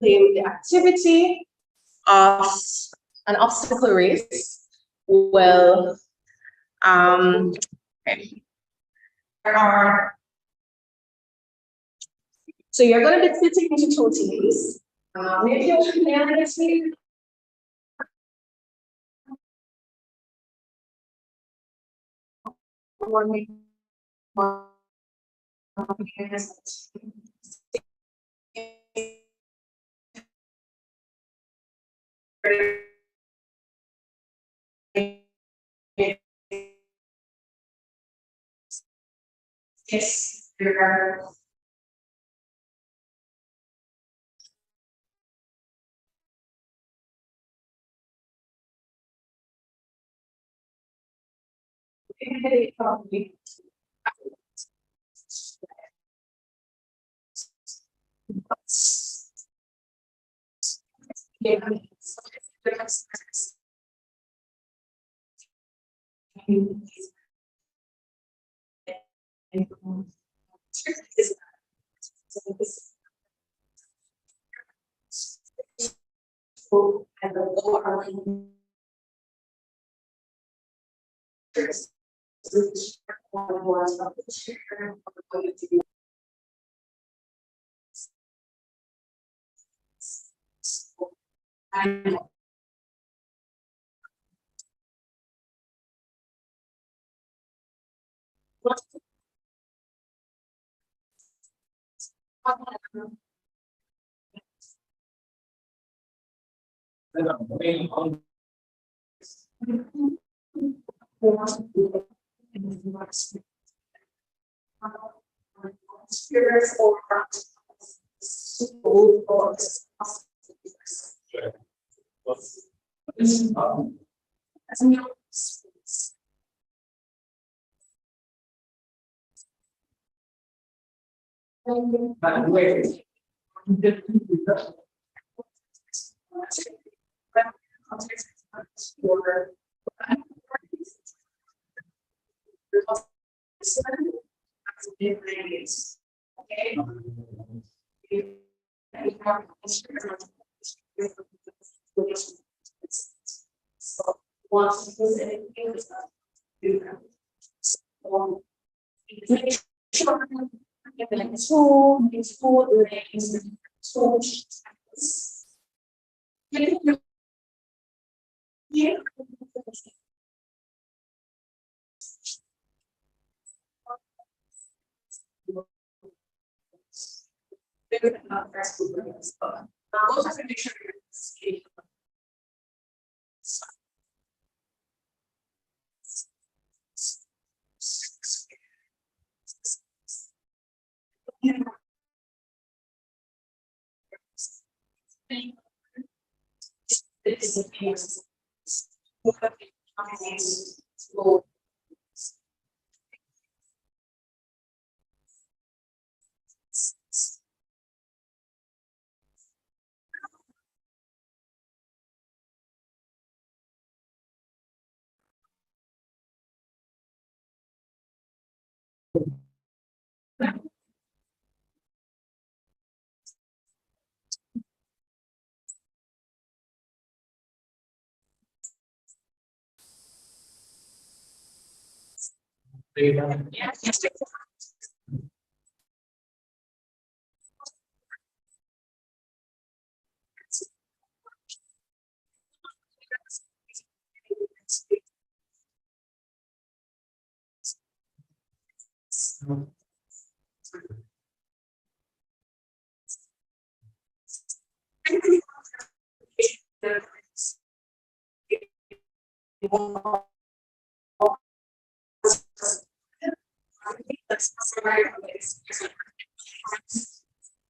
play with the activity of an obstacle race. Well, okay. So you're going to be splitting into two teams. Maybe you'll play on the team. Yes,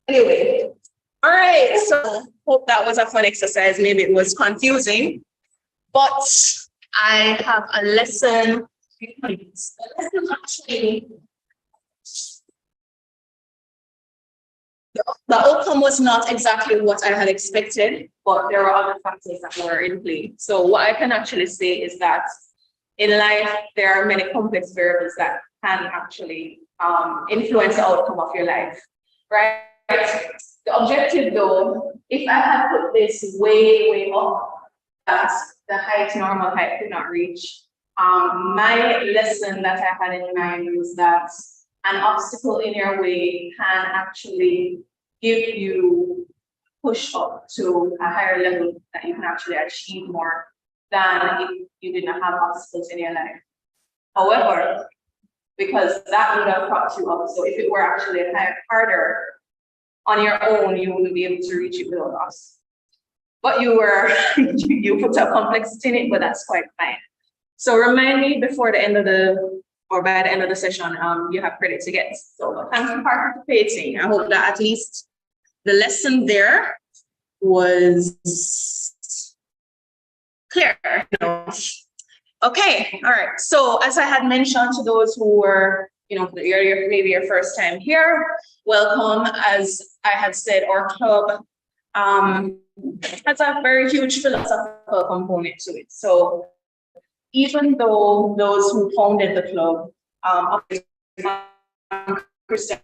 Anyway, all right, so hope that was a fun exercise. Maybe it was confusing, but I have a lesson. Actually, the outcome was not exactly what I had expected, but there were other factors that were in play. So what I can actually say is that in life, there are many complex variables that can actually influence the outcome of your life, right? The objective though, if I had put this way, way up, that the height, normal height could not reach, my lesson that I had in mind was that an obstacle in your way can actually give you push up to a higher level that you can actually achieve more than if you did not have obstacles in your life. However, because that would have propped you up, so if it were actually harder on your own, you wouldn't be able to reach it without us. But you were, you put a complexity in it, but that's quite fine. So remind me before the end of or by the end of the session, you have credit to get. So thanks for participating. I hope that at least the lesson there was clear. Okay, all right. So as I had mentioned to those who were, maybe your first time here, welcome. As I had said, our club has a very huge philosophical component to it. So even though those who founded the club Christian,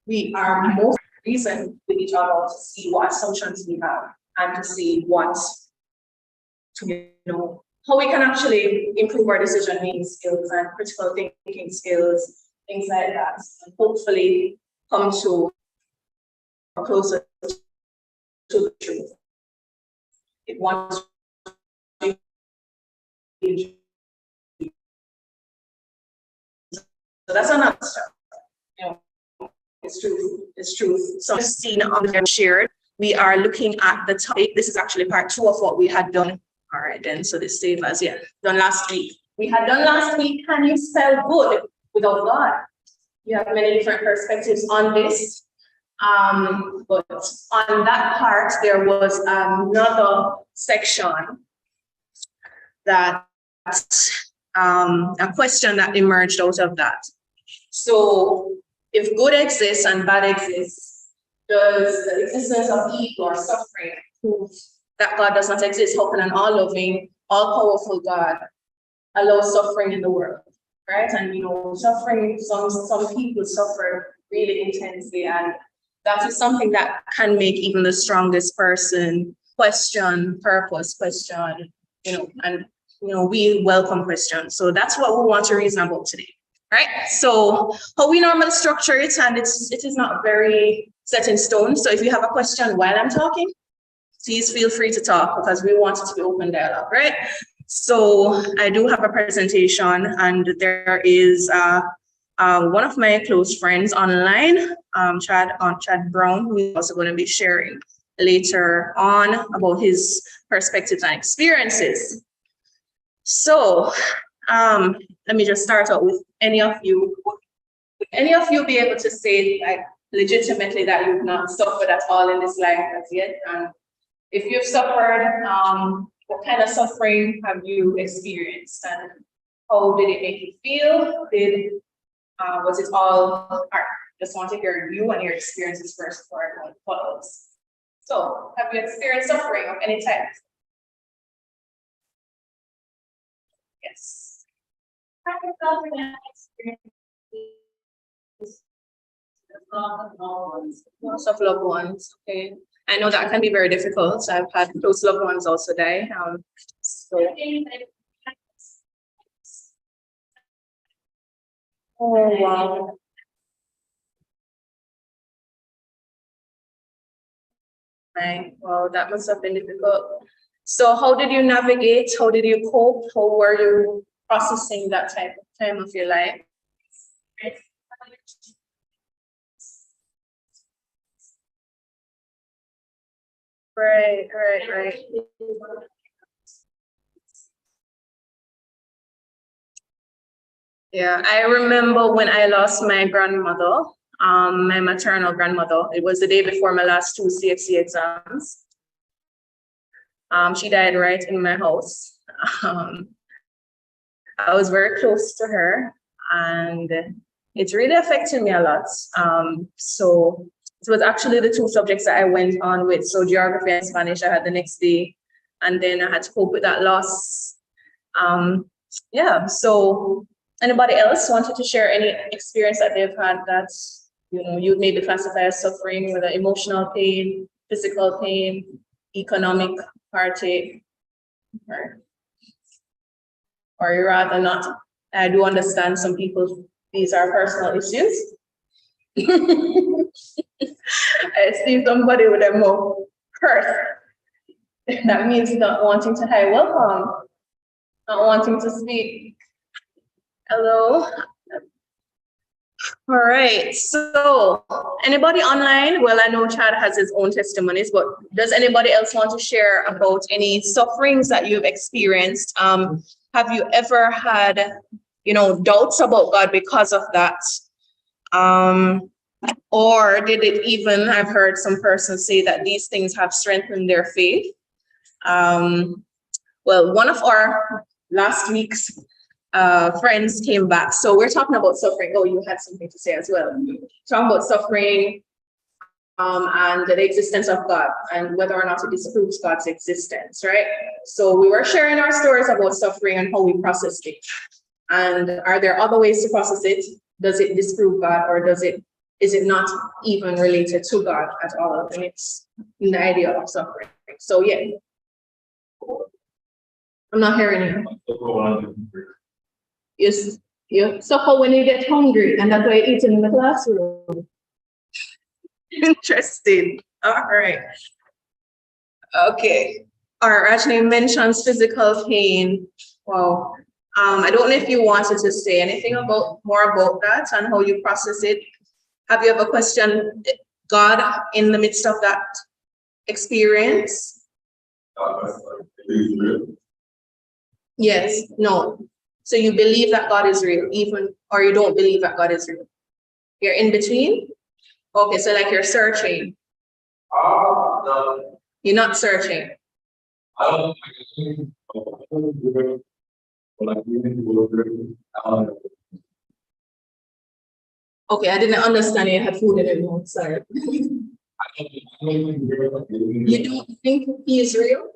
we are most reason with each other to see what assumptions we have and to see what, how we can actually improve our decision-making skills and critical thinking skills, things like that, and hopefully come to closer to the truth. It wants so that's another stuff. It's true. It's true. So seen on there shared. We are looking at the topic. This is actually part 2 of what we had done. All right, then. So this save as done last week. We had done last week. Can you spell good without God? You have many different perspectives on this. But on that part, there was another section that a question that emerged out of that. So if good exists and bad exists, does the existence of evil or suffering prove that God does not exist? How can an all-loving, all-powerful God allow suffering in the world? Right? And suffering, some people suffer really intensely, and that is something that can make even the strongest person question purpose, question, and we welcome questions. So that's what we want to reason about today. Right? So how we normally structure it, and it is not very set in stone. So if you have a question while I'm talking, please feel free to talk, because we want it to be open dialogue, right? So I do have a presentation, and there is one of my close friends online, Chad Brown, who is also going to be sharing later on about his perspectives and experiences. So let me just start out with any of you be able to say legitimately that you've not suffered at all in this life as yet? And if you've suffered, what kind of suffering have you experienced, and how did it make you feel? Was it all right? Just want to hear you and your experiences first before everyone follows. So have you experienced suffering of any type? Yes. Loss of loved ones. Okay, I know that can be very difficult. I've had close loved ones also die. Oh wow. Right. Well, that must have been difficult. So how did you navigate? How did you cope? How were you processing that type of time of your life? Right. Yeah, I remember when I lost my grandmother, my maternal grandmother. It was the day before my last 2 CFC exams. She died right in my house. I was very close to her, and it really affected me a lot. So it was actually the 2 subjects that I went on with. So geography and Spanish I had the next day, and then I had to cope with that loss. Yeah, so Anybody else wanted to share any experience that they've had that you maybe classify as suffering, whether emotional pain, physical pain, economic heartache, or you rather not? I do understand some people, these are personal issues. I see somebody with a mouth curse. That means not wanting to hi, welcome, not wanting to speak. Hello. All right, so anybody online? Well, I know Chad has his own testimonies, but does anybody else want to share about any sufferings that you've experienced? Have you ever had, doubts about God because of that? Or did it even, I've heard some persons say that these things have strengthened their faith. Well, one of our last week's friends came back. So we're talking about suffering. Oh, you had something to say as well. Talking about suffering and the existence of God and whether or not it disproves God's existence, right? So we were sharing our stories about suffering and how we processed it. And are there other ways to process it? Does it disprove God, or is it not even related to God at all? And it's in the idea of suffering. So yeah. I'm not hearing you. You suffer when you get hungry, and that's why you eat in the classroom. Interesting. All right. Okay. All right, Rajni mentions physical pain. Wow. I don't know if you wanted to say anything more about that and how you process it. Have you ever questioned God in the midst of that experience? Yes, no. So you believe that God is real, or you don't believe that God is real? You're in between? Okay, so like you're searching. No. You're not searching. Okay, I didn't understand you had food in your mouth, sorry. You don't think he is real?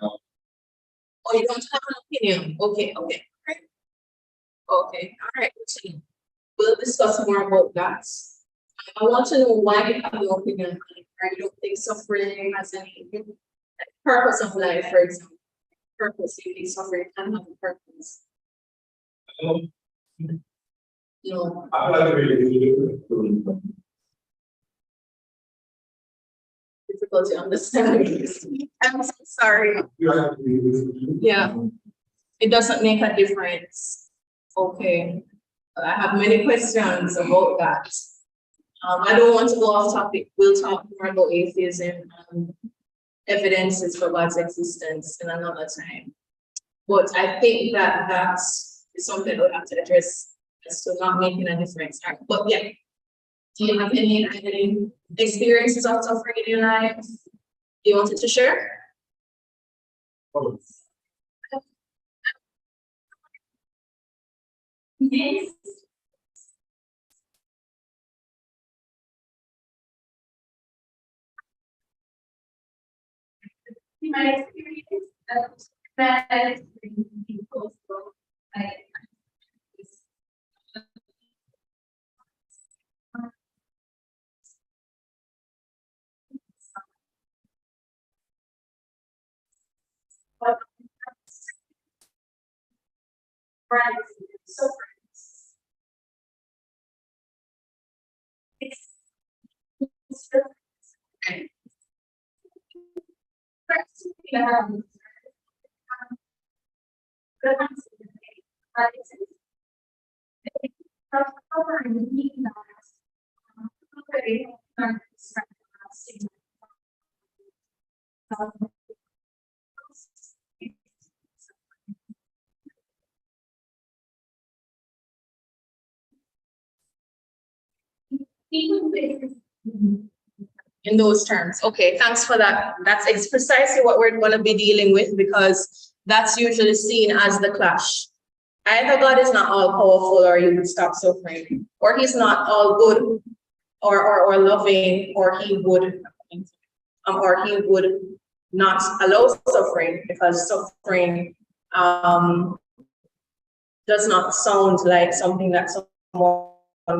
Or you don't have an opinion? Okay. Okay, all right. We'll discuss more about that. I want to know why you have no opinion. I don't think suffering has any purpose of life, for example. Purpose, you think suffering can have a purpose. No. Difficulty understanding. I'm so sorry. Yeah, it doesn't make a difference. Okay, I have many questions about that. I don't want to go off topic. We'll talk more about atheism and evidences for God's existence in another time. But I think that that's something we have to address as to not making a difference. But yeah, do you have any experiences of suffering in your life you wanted to share? Yes. In my experience, bad people, so in those terms. Okay, thanks for that. That's precisely what we're going to be dealing with, because that's usually seen as the clash. Either God is not all powerful, or you would stop suffering, or he's not all good or loving, or he would not allow suffering, because suffering does not sound like something that someone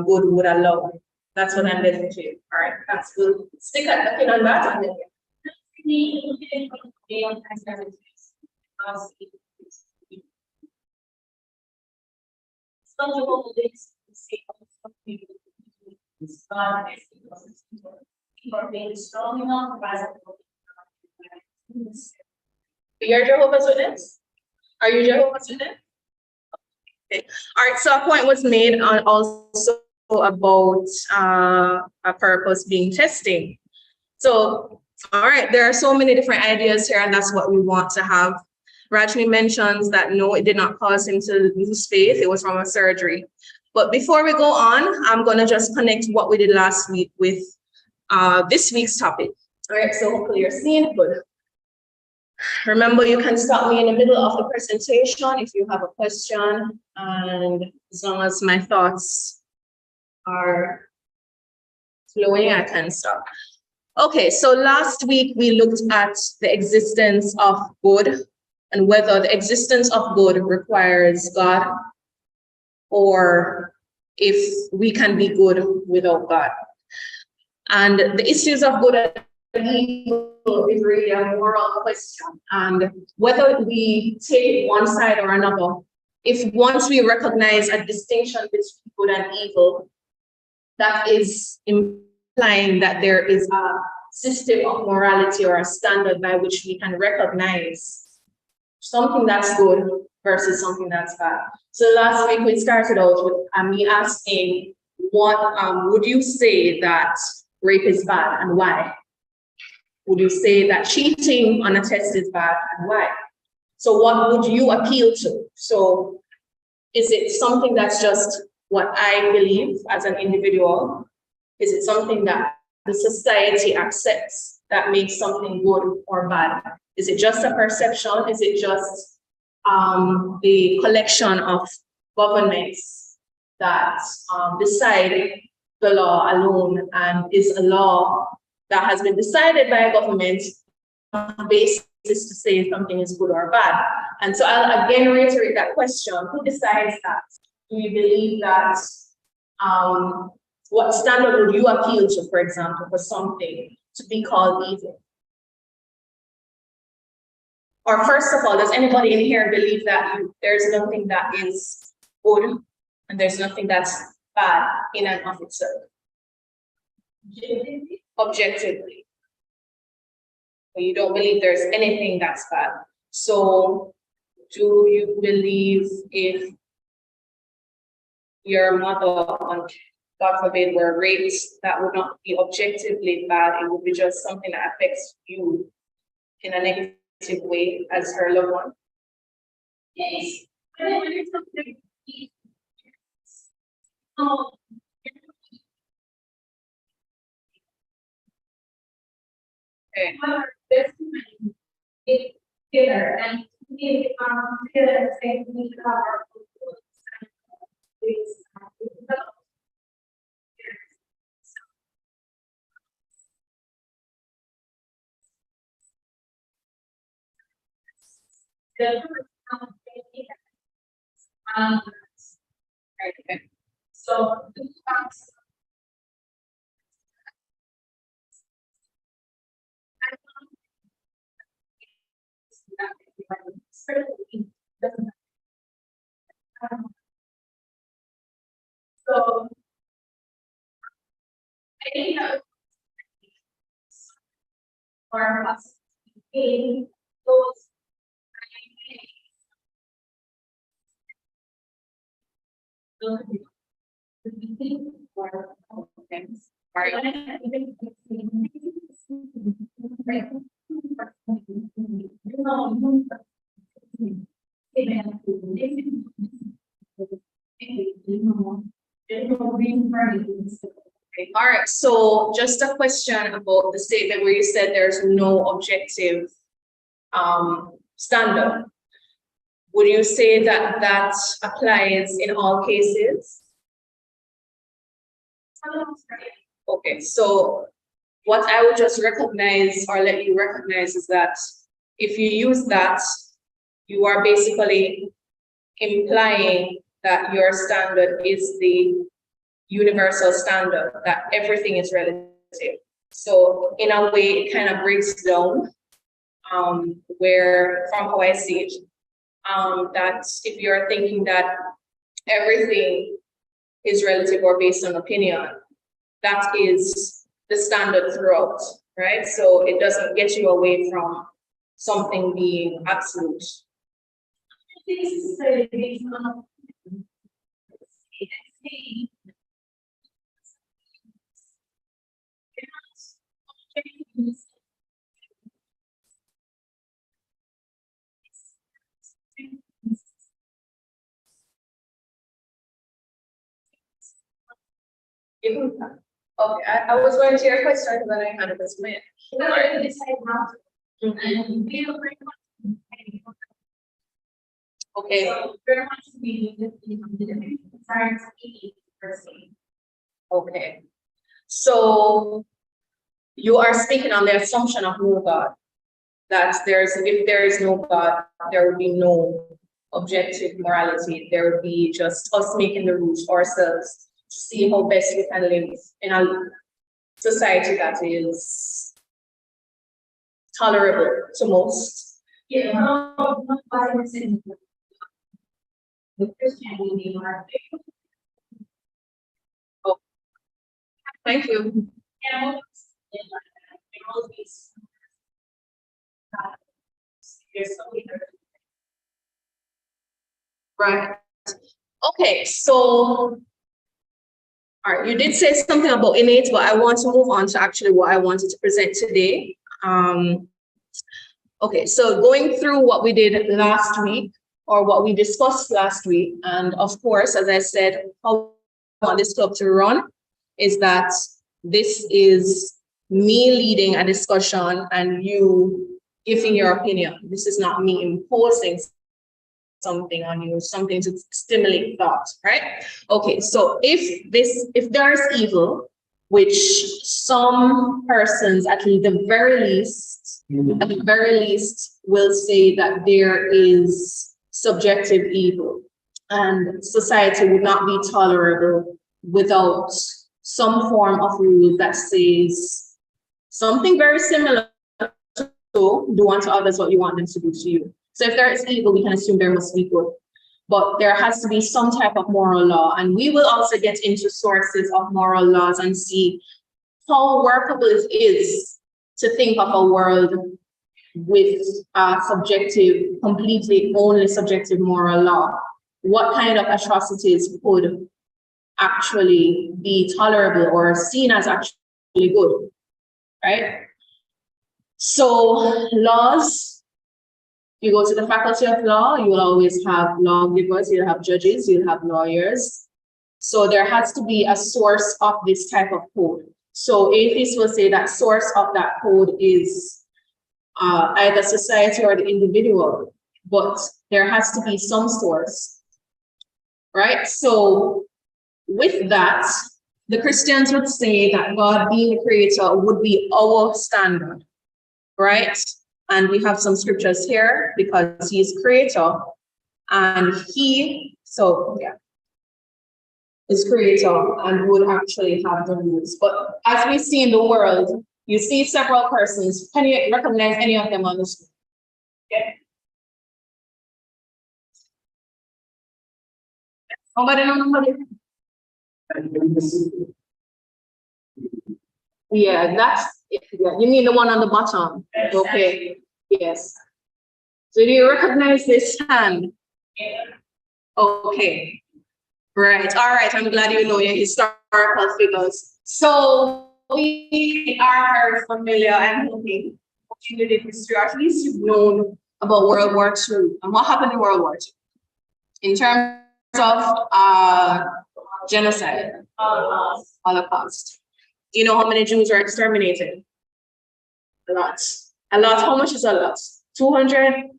good would allow. That's what I'm getting to. All right, that's good. Stick at the pin on that and then. You're Jehovah's Witness? Are you Jehovah's Witness? Okay. All right, so a point was made on also about a purpose being testing. So, all right, there are so many different ideas here, and that's what we want to have. Rajni mentions that no, it did not cause him to lose faith. It was from a surgery. But before we go on, I'm going to just connect what we did last week with this week's topic. All right, so hopefully you're seeing it good. Remember, you can stop me in the middle of the presentation if you have a question, and as long as my thoughts are flowing, I can stop. Okay, so last week we looked at the existence of good and whether the existence of good requires God or if we can be good without God. And the issues of good and evil is really a moral question. And whether we take one side or another, if once we recognize a distinction between good and evil, that is implying that there is a system of morality or a standard by which we can recognize something that's good versus something that's bad. So last week we started out with me asking, what would you say that rape is bad and why? Would you say that cheating on a test is bad and why? So what would you appeal to? So is it something that's just what I believe as an individual? Is it something that the society accepts that makes something good or bad? Is it just a perception? Is it just the collection of governments that decide the law alone and is a law that has been decided by a government on the basis to say something is good or bad? And so I'll again reiterate that question: who decides that? Do you believe that? What standard would you appeal to, for example, for something to be called evil? Or first of all, does anybody in here believe that there's nothing that is good and there's nothing that's bad in and of itself? Objectively. But you don't believe there's anything that's bad. So do you believe if your mother, God forbid, were raped, that would not be objectively bad? It would be just something that affects you in a negative way as her loved one? Yes. Okay. And okay. So so I know or must be those all right, so just a question about the statement where you said there's no objective standard. Would you say that that applies in all cases? Okay, so what I would just recognize or let you recognize is that if you use that, you are basically implying that your standard is the universal standard, that everything is relative. So in a way, it kind of breaks down where, from how I see it, that if you're thinking that everything is relative or based on opinion, that is the standard throughout, right? So it doesn't get you away from something being absolute. Okay, I was going to your question, but then I kind of was mad. Okay. Okay. So you are speaking on the assumption of no God. That if there is no God, there will be no objective morality. There will be just us making the rules ourselves to see how best we can live in a society that is tolerable to most. Yeah. Oh, thank you. Right. Okay, so all right, you did say something about innate, but I want to move on to actually what I wanted to present today. Okay, so going through what we did last week, or what we discussed last week, and of course, as I said, how I want this club to run is that this is me leading a discussion and you giving your opinion. This is not me imposing something on you, something to stimulate thought, right? Okay, so if there is evil, which some persons at the very least will say that there is subjective evil, and society would not be tolerable without some form of rule that says something very similar to do unto others what you want them to do to you. So if there is evil, we can assume there must be good. But there has to be some type of moral law. And we will also get into sources of moral laws and see how workable it is to think of a world with subjective, completely only subjective moral law. What kind of atrocities could actually be tolerable or seen as actually good, right? So laws, you go to the faculty of law, you will always have lawgivers, you'll have judges, you'll have lawyers. So there has to be a source of this type of code. So atheists will say that source of that code is either society or the individual, but there has to be some source, right? So with that, the Christians would say that God being the creator would be our standard, right? And we have some scriptures here because he is creator and is creator and would actually have the rules. But as we see in the world, you see several persons. Can you recognize any of them on the screen? Okay. Nobody know nobody? Yeah, you mean the one on the bottom? Okay, yes. So do you recognize this hand? Yeah. Okay, right, all right, I'm glad you know your historical figures. So we are very familiar, I'm hoping, you did history, at least you've known about World War II and what happened in World War II in terms of genocide, Holocaust. Do you know how many Jews were exterminated? A lot. A lot. How much is a lot? 200?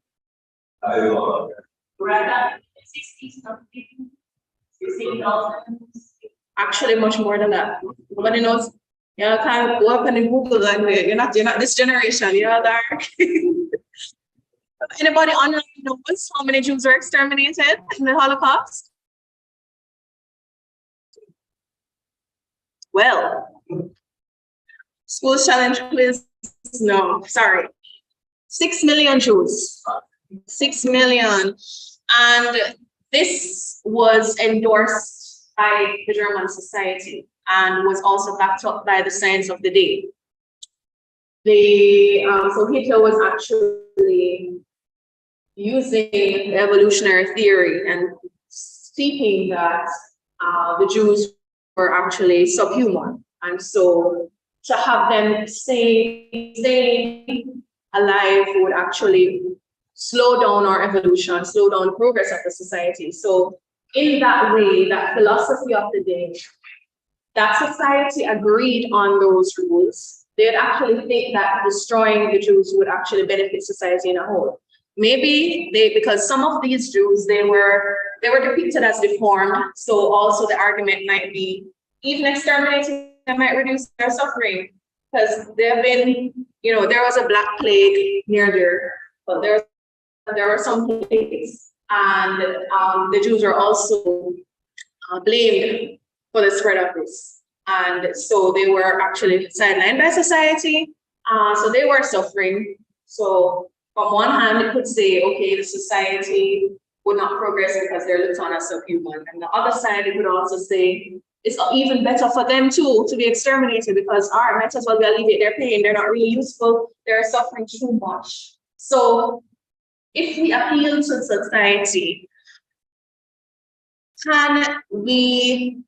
Actually, much more than that. Nobody knows. You can't go up and Google and you're not this generation, dark. Anybody online knows how many Jews were exterminated in the Holocaust? Well, school challenge quiz, no, sorry. 6 million Jews, 6 million. And this was endorsed by the German society and was also backed up by the science of the day. So Hitler was actually using evolutionary theory and speaking that the Jews were actually subhuman. And so to have them stay alive would actually slow down our evolution, slow down the progress of the society. So in that way, that philosophy of the day, that society agreed on those rules. They'd actually think that destroying the Jews would actually benefit society in a whole. Maybe because some of these Jews, they were depicted as deformed. So also the argument might be, even exterminating them might reduce their suffering, because there have been, there was a Black Plague near there, but there were some plagues, and the Jews are also blamed for the spread of this. And so they were actually sidelined by society. So they were suffering. So from one hand, it could say, okay, the society would not progress because they're looked on as subhuman. And the other side, it could also say, it's even better for them too to be exterminated because, all right, might as well alleviate their pain. They're not really useful. They're suffering too much. So if we appeal to society, can we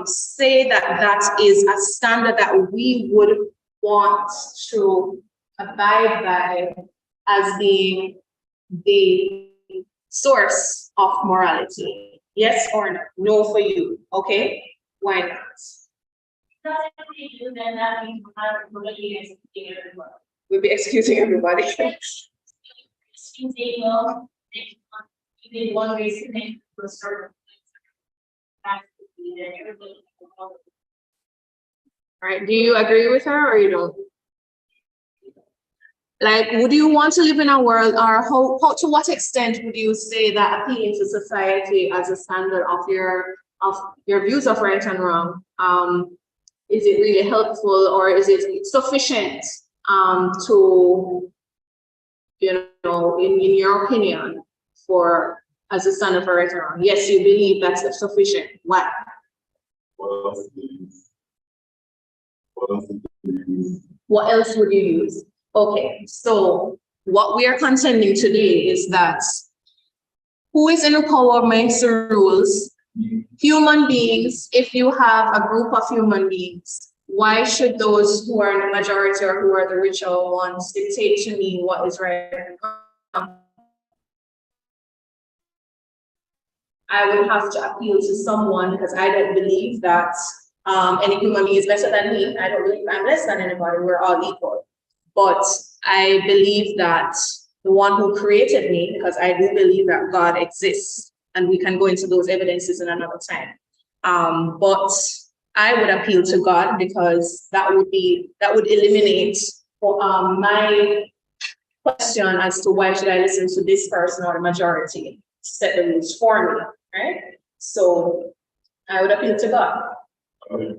say that that is a standard that we would want to abide by as being the source of morality? Yes or no? No for you. Okay. Why not? We'll be executing everybody. All right. Do you agree with her or you don't? Like, would you want to live in a world, or how to what extent would you say that appealing to society as a standard of your views of right and wrong, is it really helpful, or is it sufficient to, in your opinion, for as a standard for right and wrong? Yes, you believe that's sufficient. Why? What else would you use? Okay, so what we are contending today is that who is in the power makes the rules? Human beings. If you have a group of human beings, why should those who are in the majority or who are the richer ones dictate to me what is right and wrong? I would have to appeal to someone because I don't believe that any human being is better than me. I don't believe I'm less than anybody. We're all equal. But I believe that the one who created me, because I do believe that God exists, and we can go into those evidences in another time. But I would appeal to God because that would eliminate my question as to why should I listen to this person or the majority to set the rules for me, right? So I would appeal to God. Okay.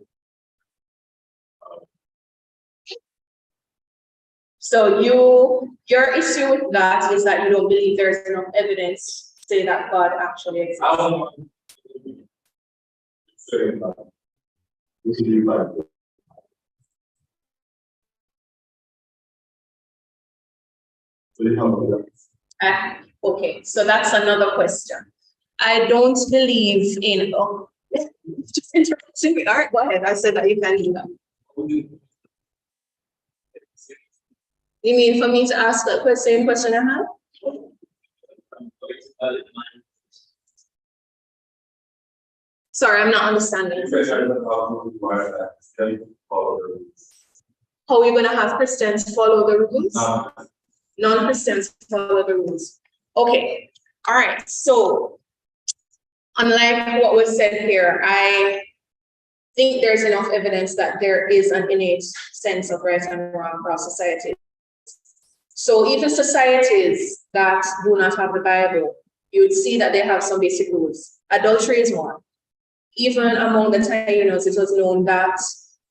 So your issue with that is that you don't believe there's enough evidence to say that God actually exists. Okay, so that's another question. I don't believe in just interrupting me. All right, go ahead. I said that you can do that. You mean for me to ask the same question I have? Sorry, I'm not understanding. How are we going to have Christians follow the rules? Non-Christians follow the rules. Okay, all right. So, unlike what was said here, I think there's enough evidence that there is an innate sense of right and wrong across society. So even societies that do not have the Bible, you would see that they have some basic rules. Adultery is one. Even among the Taínos, it was known that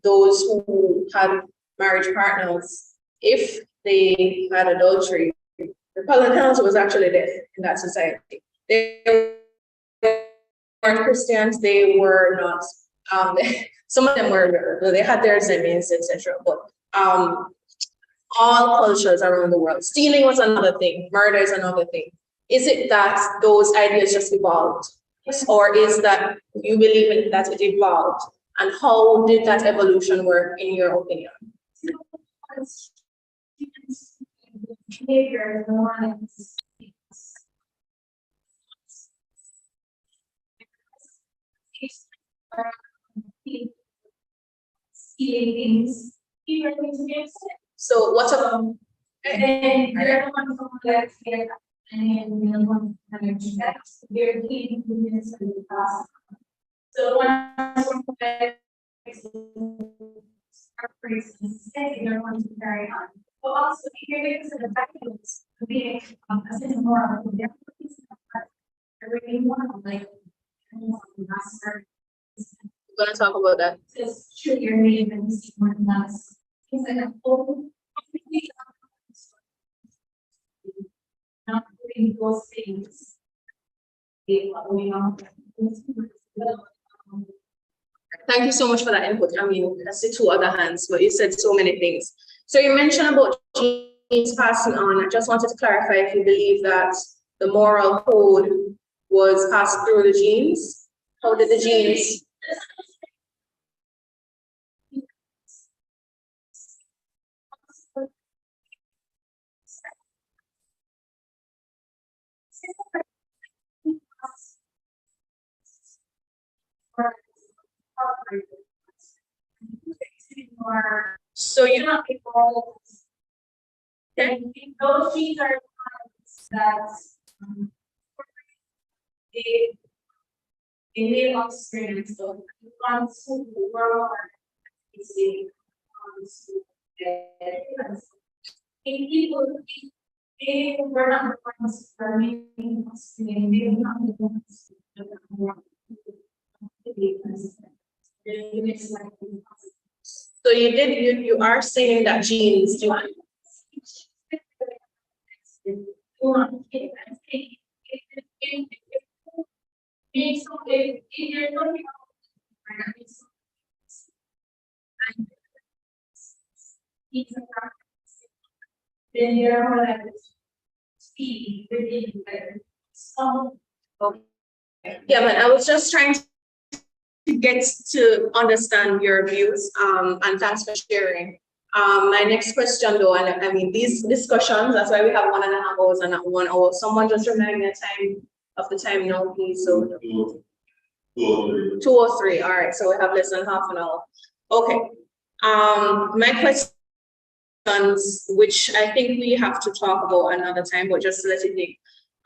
those who had marriage partners, if they had adultery, the penalty was actually death in that society. They weren't Christians, they were not. Some of them were, they had their zemis, etc. But all cultures around the world. Stealing was another thing, murder is another thing. Is it that those ideas just evolved? Or is that you believe that it evolved? And how did that evolution work in your opinion? Stealing things, people things against it. So what's up? And then the other one from that here, and then the other one coming to that. They're keeping the minutes of the past. So one from that they're going to carry on. But also here because of the fact that it's being a single more of their really more like master. We're gonna talk about that. Says shoot your name and see more than us. He's like a whole not doing those things. Thank you so much for that input. I mean, that's the two other hands, but you said so many things. So you mentioned about genes passing on. I just wanted to clarify if you believe that the moral code was passed through the genes. How did the genes? So you not people. Then those genes are ones that they live on screen. So the ones who were is the ones who in people they were not the ones who are making on screen. They were not the ones who are so you are saying that genes do then you're like speed within some yeah, but I was just trying to get to understand your views, and thanks for sharing. My next question though, and I mean these discussions, that's why we have 1.5 hours and not 1 hour. Someone just remind me the time of the time now, please. So 2:03. All right, so we have less than half an hour. Okay. My questions, which I think we have to talk about another time, but just to let you think.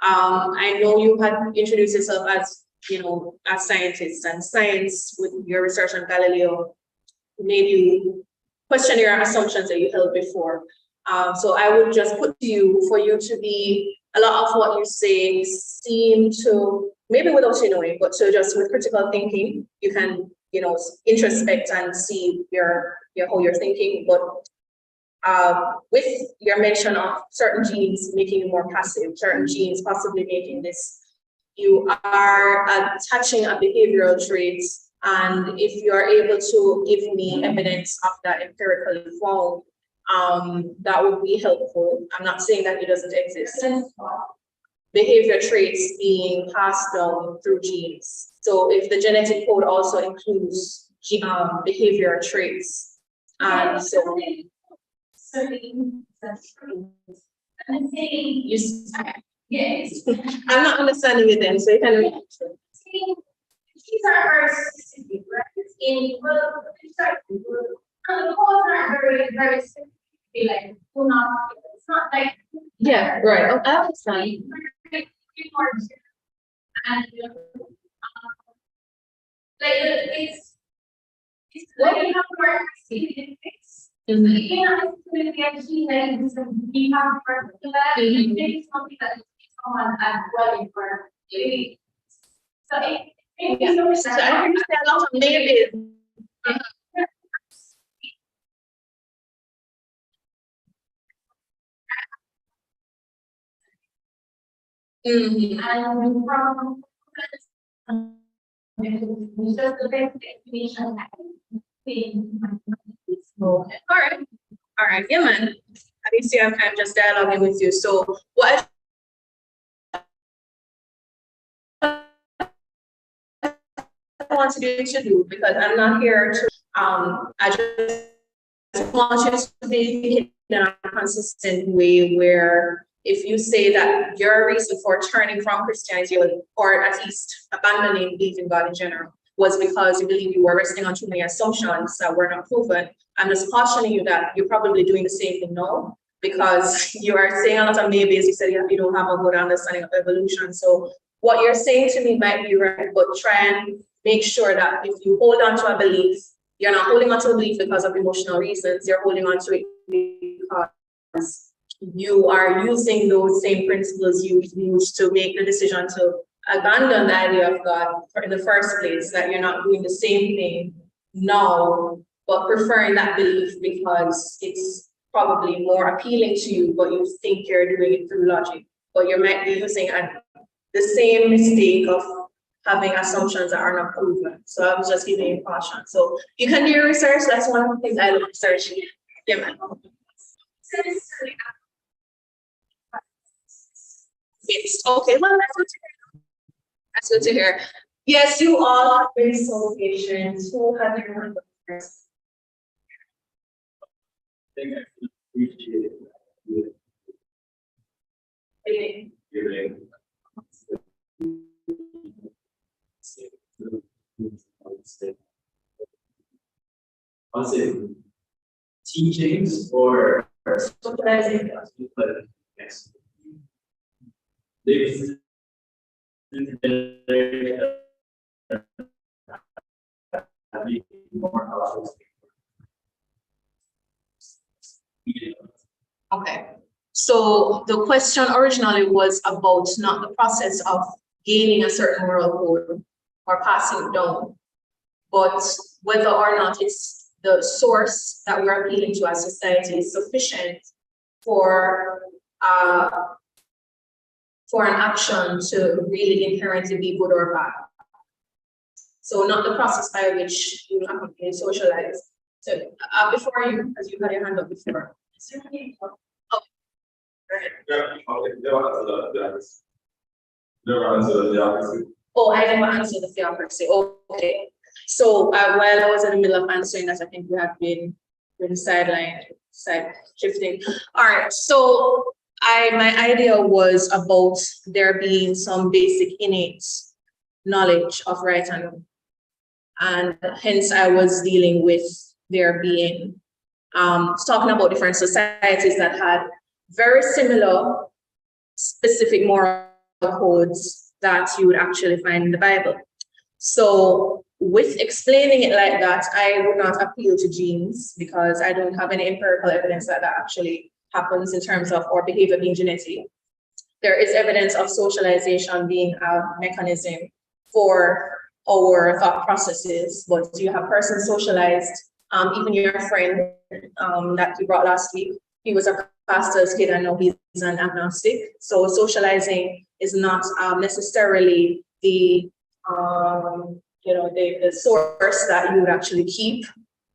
I know you had introduced yourself as, a scientist, and science with your research on Galileo made you question your assumptions that you held before. So I would just put to you, for you to be, a lot of what you say seem to, maybe without you knowing, but so just with critical thinking, you can, introspect and see how you're thinking. But with your mention of certain genes making you more passive, certain genes possibly making this, you are attaching a behavioral trait. And if you are able to give me evidence of that empirically found, that would be helpful. I'm not saying that it doesn't exist. Behavior traits being passed down through genes. So if the genetic code also includes behavior traits, and so that's true. I'm saying yes. I'm not understanding it then, so you can read. These are specific, right? In the codes are very specific. Like, do not. It's not like yeah, right. Oh, I understand. And like it's like you have to work Mhm. You know, it's really actually like this, we have particular, it's something that someone as well for. So it, So I understand a lot of maybe. Mhm. and from just the basic information that Okay. All right, yeah, man. I see I'm kind of just dialoguing with you. So what I want you to do, because I'm not here to I just want you to be in a consistent way where if you say that your reason for turning from Christianity, or at least abandoning belief in God in general, was because you believe you were resting on too many assumptions that were not proven, I'm just cautioning you that you're probably doing the same thing now, because you are saying a lot of maybes. You said you don't have a good understanding of evolution. So what you're saying to me might be right, but try and make sure that if you hold on to a belief, you're not holding on to a belief because of emotional reasons, you're holding on to it because you are using those same principles you used to make the decision to abandon the idea of God in the first place, that you're not doing the same thing now, but preferring that belief because it's probably more appealing to you, but you think you're doing it through logic. But you might be using the same mistake of having assumptions that are not proven. So I was just giving you caution. So you can do your research. That's one of the things I love researching. Yeah, man. Yes. Okay, well, that's good to hear. That's good to hear. Yes, you all have been so patient. Who have you heard first? Think I appreciate it. Giving. I'll say teachings or Socializing. but yes. They've more about Okay. So the question originally was about not the process of gaining a certain moral code or passing it down, but whether or not it's the source that we're appealing to as society is sufficient for uh, for an action to really inherently be good or bad. So not the process by which you have been socialized. So before you, as you had your hand up before. Oh, yeah, okay, never answer the opposite. oh, I never answered the theocracy. Okay. So while I was in the middle of answering that, I think we have been sidelined, side shifting. All right. So my idea was about there being some basic innate knowledge of right and wrong. And hence I was dealing with there being talking about different societies that had very similar specific moral codes that you would actually find in the Bible. So with explaining it like that, I would not appeal to genes because I don't have any empirical evidence that that actually happens in terms of our behavior being genetic. There is evidence of socialization being a mechanism for our thought processes, but you have persons socialized, even your friend that you brought last week, he was a pastor's kid and now he's an agnostic. So socializing is not necessarily the the source that you would actually keep.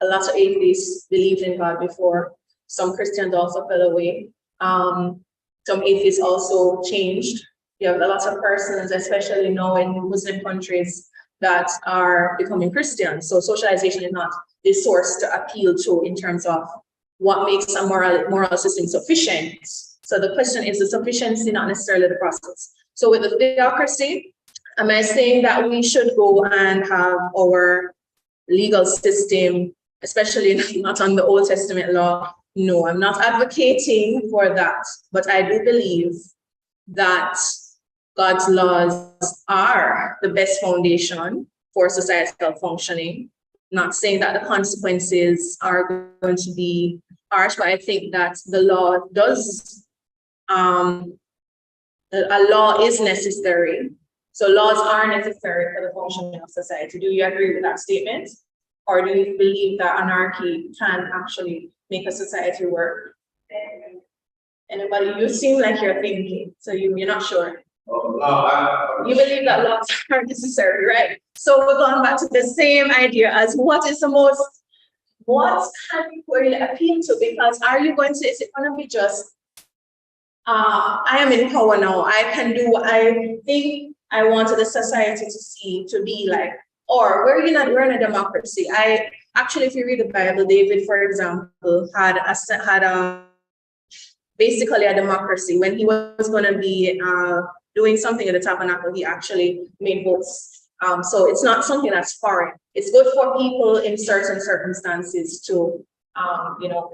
A lot of atheists believed in God before. Some Christians also fell away. Some atheists also changed. You have a lot of persons, especially now in Muslim countries, that are becoming Christians. So socialization is not the source to appeal to in terms of what makes a moral system sufficient. So the question is the sufficiency, not necessarily the process. So with the theocracy, am I saying that we should go and have our legal system, especially not on the Old Testament law? No, I'm not advocating for that, but I do believe that God's laws are the best foundation for societal functioning. not saying that the consequences are going to be harsh, but I think that the law does, a law is necessary. So laws are necessary for the functioning of society. Do you agree with that statement? Or do you believe that anarchy can actually make a society work? Anybody? You seem like you're thinking, so you're not sure. You believe that laws are necessary, right? So we're going back to the same idea as what can people really appeal to? Because are you going to, is it going to be just, I am in power now, I can do what I think I wanted the society to see, to be like, or we're in a democracy. I actually, if you read the Bible, David, for example, had basically a democracy. When he was going to be doing something at the tabernacle, he actually made votes. So it's not something that's foreign. It's good for people in certain circumstances to,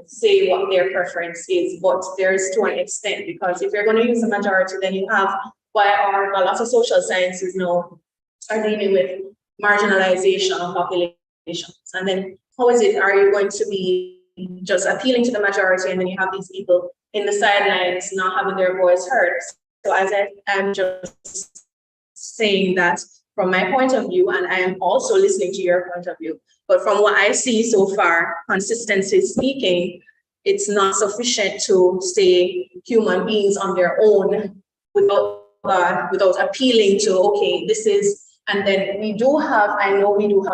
say what their preference is, but there's to an extent, because if you're going to use the majority, then you have a lot of social sciences now are dealing with marginalization of populations. And then how is it, are you going to be just appealing to the majority, and then you have these people in the sidelines not having their voice heard? So as I'm just saying that from my point of view, and I am also listening to your point of view, but from what I see so far, consistency speaking, it's not sufficient to say human beings on their own without God, without appealing to, okay, this is, and then we do have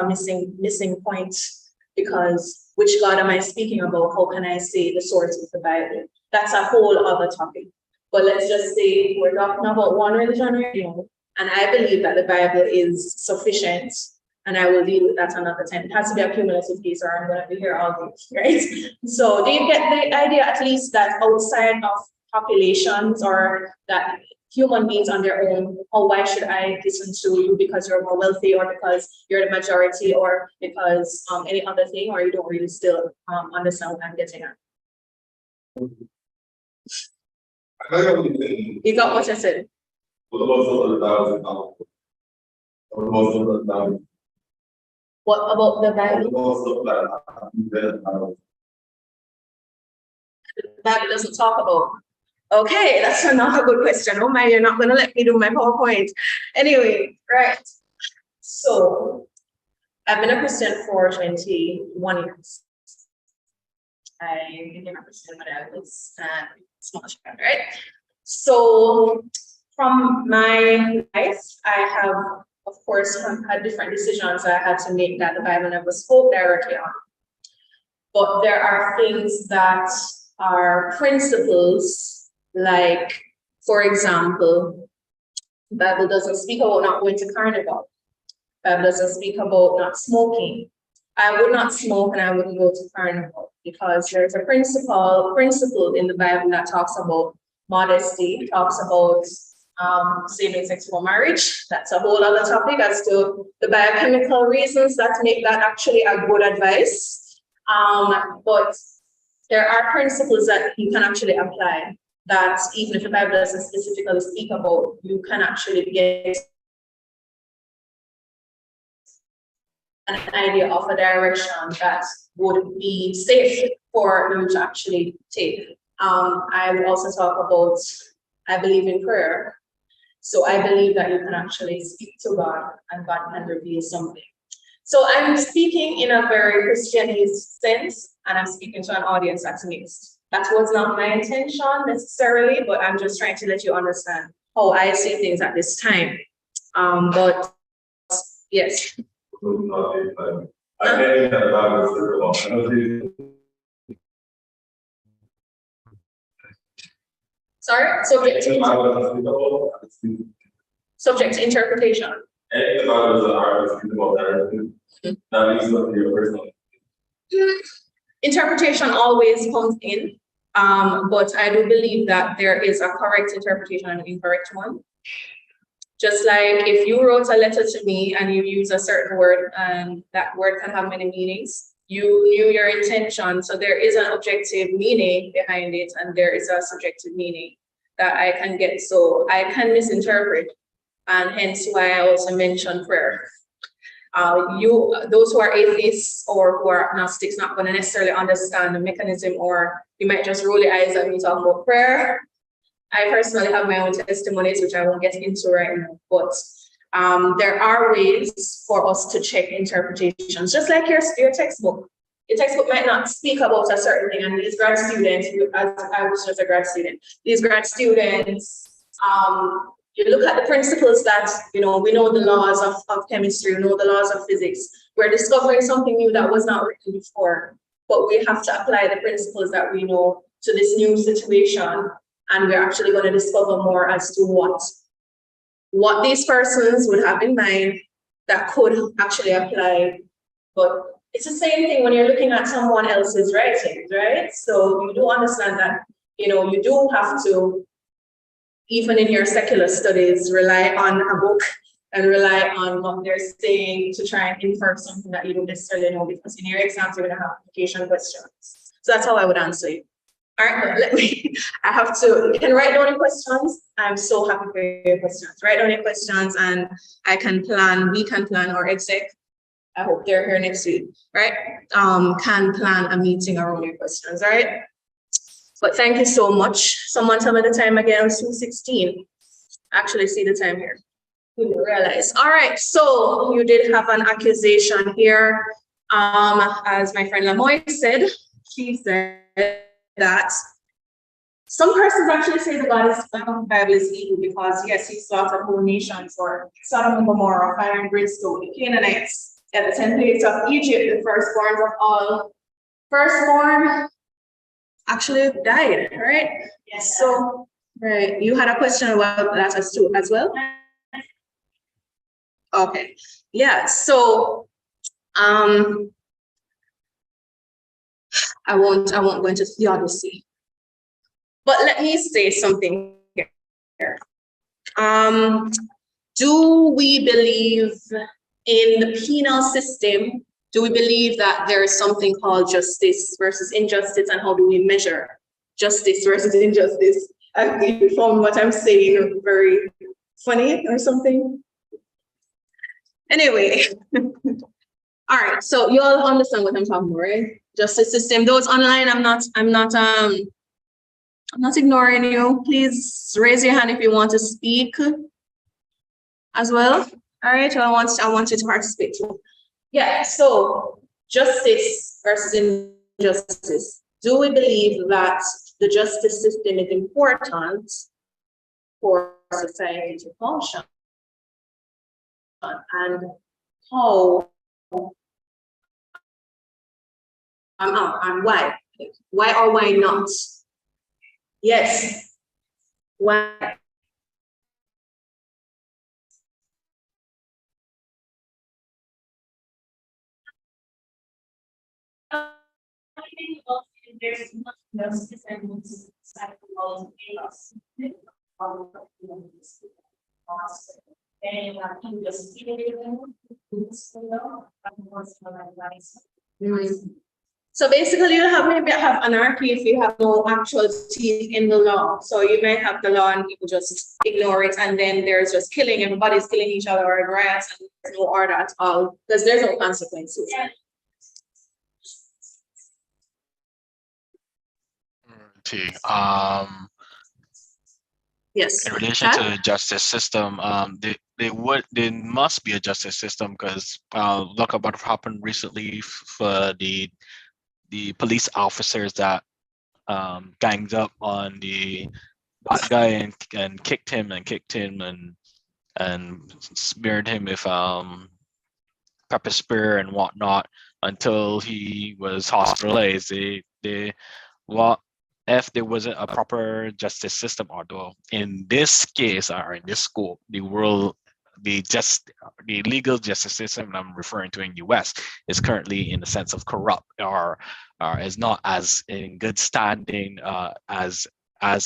missing points, because which God am I speaking about? How can I say the source of the Bible? That's a whole other topic. But let's just say we're talking about one religion right now, and I believe that the Bible is sufficient, and I will deal with that another time. It has to be a cumulative piece, or I'm going to be here all day, right? So do you get the idea, at least, that outside of populations, or that human beings on their own, or why should I listen to you because you're more wealthy, or because you're the majority, or because any other thing, or you don't really still understand what I'm getting at? You got what I said? What about the Bible? The Bible doesn't talk about. Okay, that's another good question. Oh my, you're not going to let me do my PowerPoint. Anyway, right. So I've been a Christian for 21 years. I became a Christian when I was small child, right? So from my life, I have, of course, had different decisions I had to make that the Bible never spoke directly on. But there are things that are principles. Like, for example, the Bible doesn't speak about not going to carnival. The Bible doesn't speak about not smoking. I would not smoke and I wouldn't go to carnival, because there's a principle in the Bible that talks about modesty, talks about same-sex for marriage. That's a whole other topic as to the biochemical reasons that make that actually a good advice. But there are principles that you can actually apply, that even if the Bible doesn't specifically speak about, you can actually get an idea of a direction that would be safe for you to actually take. I will also talk about, I believe in prayer. So I believe that you can actually speak to God and God can reveal something. So I'm speaking in a very Christianese sense, and I'm speaking to an audience that's mixed. That was not my intention necessarily, but I'm just trying to let you understand how I see things at this time. But yes. Sorry, subject to interpretation. Interpretation always comes in, but I do believe that there is a correct interpretation and an incorrect one. Just like if you wrote a letter to me and you use a certain word, and that word can have many meanings, you knew your intention. So there is an objective meaning behind it, and there is a subjective meaning that I can get. So I can misinterpret, and hence why I also mentioned prayer. Those who are atheists or who are agnostics not going to necessarily understand the mechanism, or you might just roll your eyes at me talking about prayer. I personally have my own testimonies, which I won't get into right now, but there are ways for us to check interpretations, just like your textbook. Your textbook might not speak about a certain thing, and these grad students, as I was just a grad student, these grad students, you look at the principles that, we know the laws of chemistry, we know the laws of physics. We're discovering something new that was not written before, but we have to apply the principles that we know to this new situation. And we're actually going to discover more as to what these persons would have in mind that could actually apply. But it's the same thing when you're looking at someone else's writings, right? So you do understand that, you do have to, even in your secular studies, rely on a book and rely on what they're saying to try and infer something that you don't necessarily know, because in your exams, you're going to have application questions. So that's how I would answer you. All right, you can write down your questions. I'm so happy for your questions. Write down your questions and we can plan our exec. I hope they're here next week, right? Can plan a meeting around your questions, all right? But thank you so much. Someone tell me the time again, 2:16. Actually see the time here. Didn't realize. All right, so you did have an accusation here. As my friend Lamoy said, she said that some persons actually say the Bible is evil because, yes, he slaughtered whole nations, or Sodom and Gomorrah, fire and brimstone, the Canaanites, at the 10 plagues of Egypt, the firstborns of all. Firstborn actually died, right? Yes. So, right, you had a question about that as well? Okay, yeah, so, I won't go into theodicy, but let me say something here. Do we believe in the penal system? Do we believe that there is something called justice versus injustice, and how do we measure justice versus injustice? I think you found what I'm saying very funny or something. Anyway, all right, so you all understand what I'm talking about, right? Justice system. Those online, I'm not ignoring you. Please raise your hand if you want to speak as well. All right, I want you to participate too. Yeah, so justice versus injustice. Do we believe that the justice system is important for society to function? And how and why? Why or why not? Yes. Why? There's no different cycle chaos. So basically, you maybe have anarchy if you have no actual teeth in the law. So you may have the law and people just ignore it, and then there's just killing. Everybody's killing each other, or riots, and there's no order at all because there's no consequences. Yes. In relation to the justice system, there must be a justice system, because look at what happened recently for the police officers that ganged up on the bad guy and kicked him and smeared him with pepper spray and whatnot until he was hospitalized. If there wasn't a proper justice system, although in this case or in this scope, the legal justice system I'm referring to in US is currently in the sense of corrupt, or is not as in good standing as a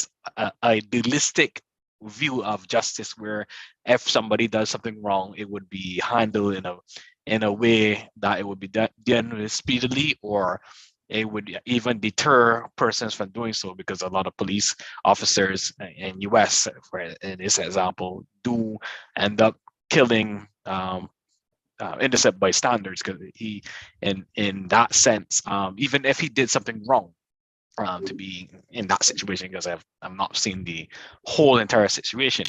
idealistic view of justice, where if somebody does something wrong, it would be handled in a way that it would be done speedily, or it would even deter persons from doing so, because a lot of police officers in US, in this example, do end up killing innocent by standards, because he, in that sense, even if he did something wrong, to be in that situation, because I've not seen the whole entire situation,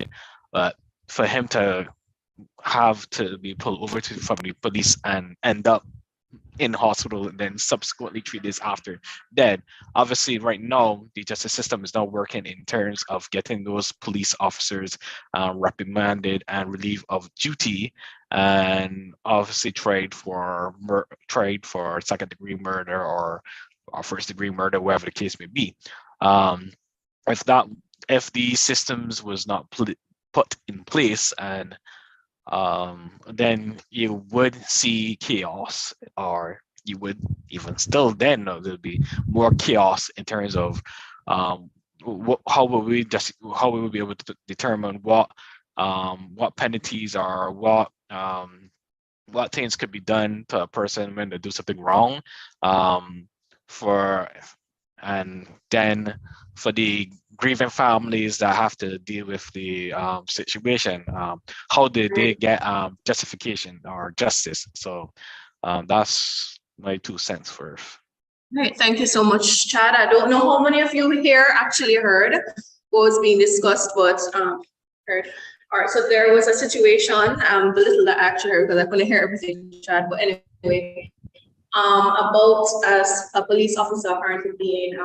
but for him to have to be pulled over from the police and end up in hospital and then subsequently 3 days after dead. Obviously, right now, the justice system is not working in terms of getting those police officers reprimanded and relieved of duty, and obviously tried for second-degree murder or first-degree murder, whatever the case may be. If these systems was not put in place, and then you would see chaos, or you would even still then know there'll be more chaos in terms of how will we be able to determine what penalties or what things could be done to a person when they do something wrong, and then for the grieving families that have to deal with the situation, how did they get justification or justice? So that's my 2 cents for. Right, thank you so much, Chad. I don't know how many of you here actually heard what was being discussed, but heard. All right, so there was a situation, the little that I actually heard, because I couldn't hear everything, Chad, but anyway, about as a police officer apparently being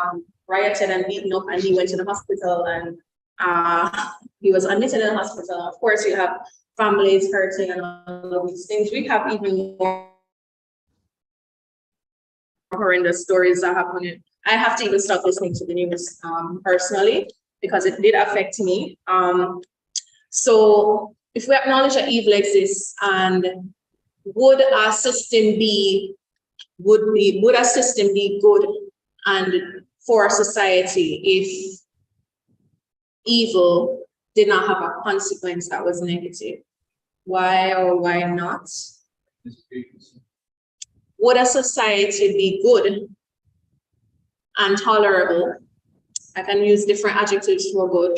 rioted and beaten up, and he went to the hospital, and he was admitted in the hospital. Of course, you have families hurting and all of these things. We have even more horrendous stories that happen. I have to even stop listening to the news personally, because it did affect me. So if we acknowledge that evil exists, and would a system be good and for a society if evil did not have a consequence that was negative? Why or why not? Would a society be good and tolerable? I can use different adjectives for good.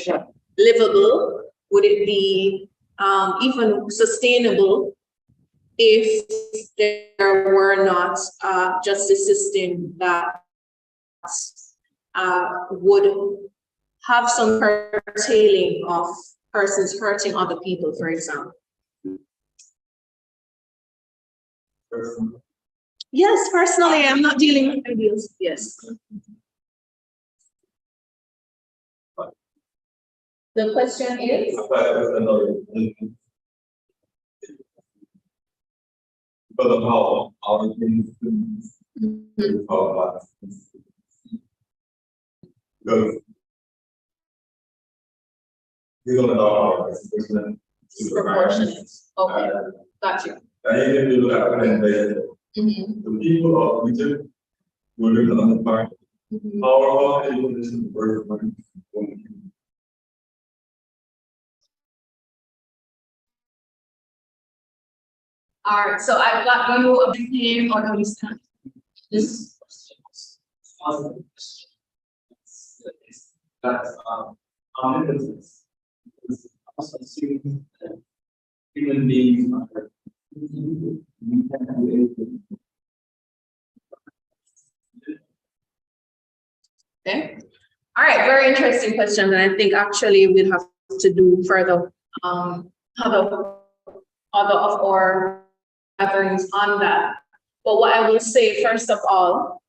Livable? Would it be even sustainable if there were not a justice system that would have some curtailing of persons hurting other people, for example? Yes, personally, I'm not dealing with ideals. Yes. The question is? Because of how our things because we don't know Proportionate. Okay, got you. and even if you look at the people of Egypt who live on the farm, how people this is the word of All right, so I've got you a big name, or do we stand? This. That's omnipotence. It's also assuming that human beings are we can do anything. Okay. All right, very interesting question, and I think actually we'll have to do further other of our gatherings on that. But what I will say first of all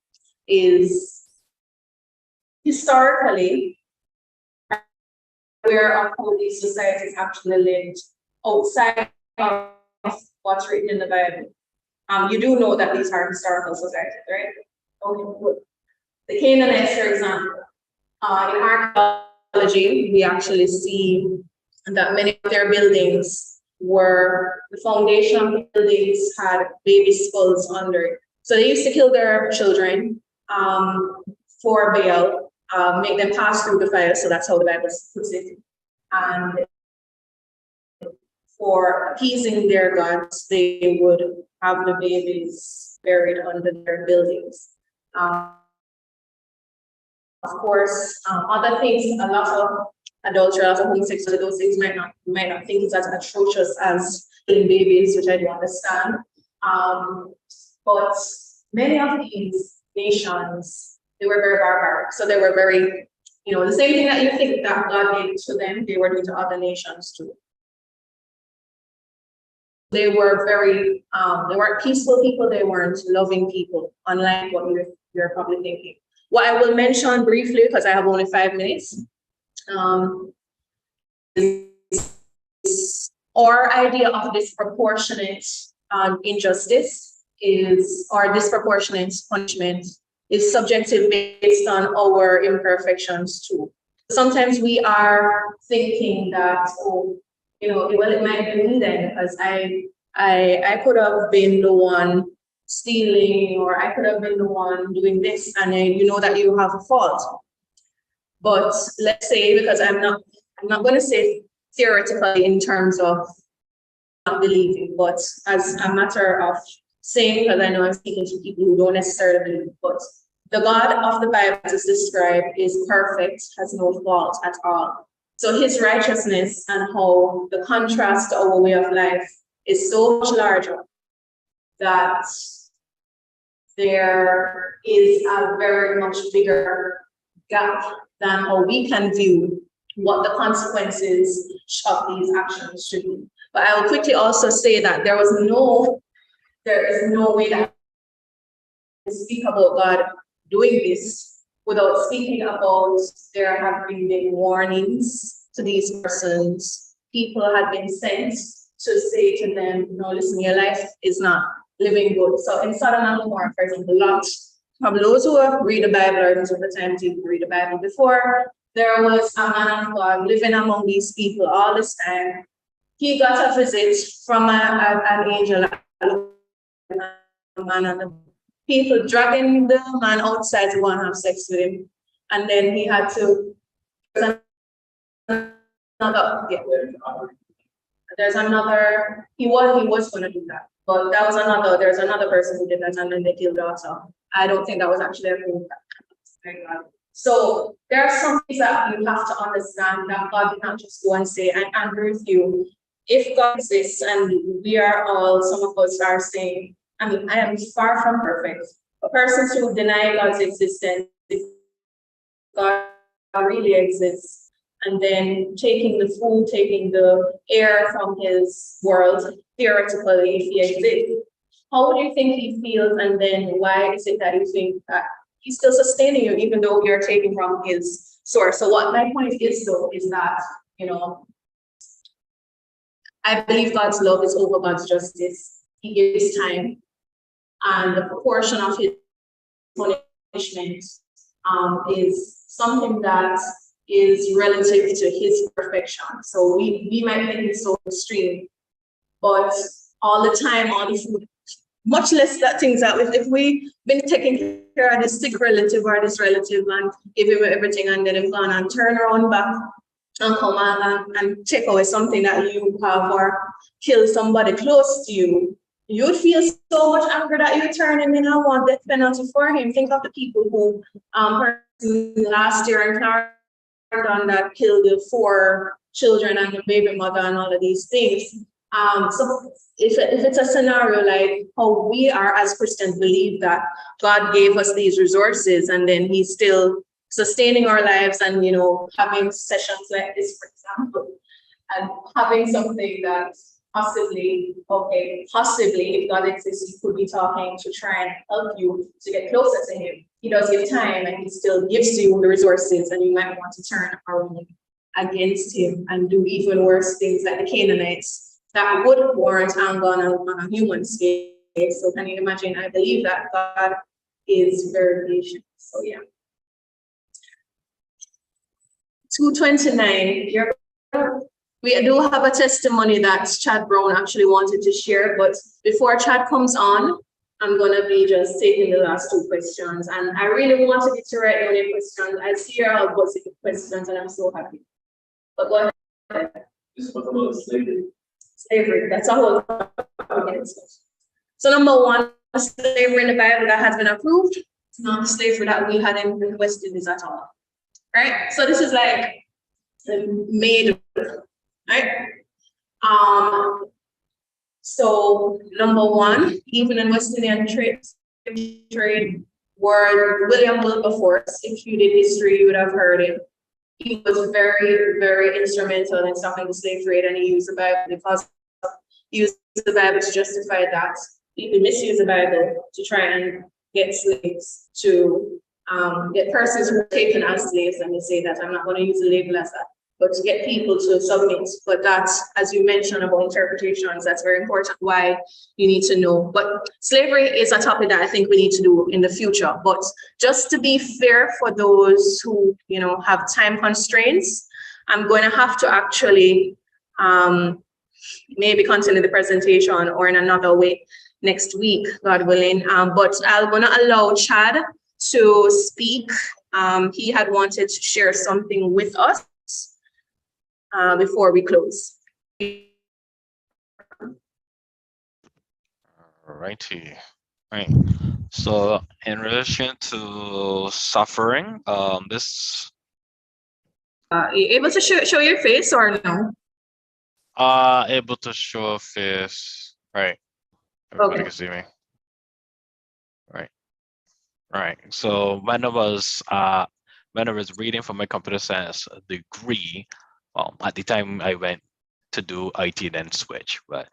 is historically, where our police societies actually lived outside of what's written in the Bible. You do know that these are historical societies, right? Okay, good. The Canaanites, for example, in archaeology, we actually see that many of their buildings were, the foundation of the buildings had baby skulls under it. So they used to kill their children for Baal, make them pass through the fire. So that's how the Bible puts it. And for appeasing their gods, they would have the babies buried under their buildings. Of course, other things, a lot of adultery, of homosexuality, those things might not think it's as atrocious as killing babies, which I do understand. But many of these nations, they were very barbaric. So they were very, the same thing that you think that God did to them, they were doing to other nations too. They were very, they weren't peaceful people, they weren't loving people, unlike what you're probably thinking. What I will mention briefly, because I have only 5 minutes, is our idea of disproportionate injustice or disproportionate punishment is subjective based on our imperfections too. Sometimes we are thinking that, well, it might be me then, because I could have been the one stealing, or I could have been the one doing this, and you know that you have a fault. But let's say, because I'm not going to say theoretically in terms of not believing, but as a matter of saying, because I know I'm speaking to people who don't necessarily believe, but the God of the Bible is described is perfect, has no fault at all. So his righteousness and how the contrast to our way of life is so much larger that there is a very much bigger gap than how we can view what the consequences of these actions should be. But I will quickly also say that there is no way that we speak about God doing this without speaking about there have been warnings to these persons. People have been sent to say to them, listen, your life is not living good. So in Sodom and Gomorrah, for example, Lot, from those who read the Bible or those of the time to read the Bible before, there was a man of God living among these people all this time. He got a visit from an angel, and the people dragging the man outside to go and have sex with him. And then he had to, he was going to do that. But there's another person who did that, and then they killed the daughter. I don't think that was actually a proof. So there are some things that you have to understand that God did not just go and say, I'm angry with you. If God exists, and we are all, some of us are saying, I am far from perfect. A person who deny God's existence, if God really exists, and then taking the food, taking the air from his world, theoretically, if he exists, how do you think he feels? And then why is it that you think that he's still sustaining you, even though you're taking from his source? So what my point is, though, is that, I believe God's love is over God's justice. He gives time, and the proportion of his punishment is something that is relative to his perfection. So we might think it's so extreme, but all the time, all the food, much less that things that if we've been taking care of this sick relative or this relative and give him everything, and then him gone and turn around back and come and take away something that you have or kill somebody close to you, you'd feel so much anger that you turn him in and want death penalty for him. Think of the people who last year in Clarendon that killed the 4 children and the baby mother and all of these things. So if it's a scenario like how we are as Christians believe that God gave us these resources and then he's still sustaining our lives and, having sessions like this, for example, and having something that possibly, if God exists, he could be talking to try and help you to get closer to him. He does give time and he still gives you the resources, and you might want to turn around against him and do even worse things like the Canaanites that would warrant anger on a human scale. So can you imagine? I believe that God is very patient. So yeah. 229. We do have a testimony that Chad Brown actually wanted to share, but before Chad comes on, I'm going to be just taking the last 2 questions. And I really wanted you to write down your questions. I see you're all buzzing with questions, and I'm so happy. But go ahead. Just what about slavery? Slavery, that's a whole topic. So number 1, slavery in the Bible that has been approved. It's not the slavery that we had in the West Indies at all. Right? So this is like made, right? So number one, even in West Indian trade where William Wilberforce, if you did history, you would have heard him. He was very, very instrumental in stopping the slave trade, and he used the Bible because he used the Bible to justify that. People misuse the Bible to try and get slaves to get persons who are taken as slaves, and they say that I'm not going to use the label as that, but to get people to submit. But that's, as you mentioned about interpretations, that's very important why you need to know. But slavery is a topic that I think we need to do in the future. But just to be fair for those who, you know, have time constraints, I'm going to have to actually maybe continue the presentation or in another way next week, God willing. But I'm going to allow Chad to speak. He had wanted to share something with us before we close. Righty. Right. So in relation to suffering, this You able to show your face or no? able to show face, right? Everybody Okay. can see me. Right. So when I was reading for my computer science degree, well, at the time I went to do IT then switch, but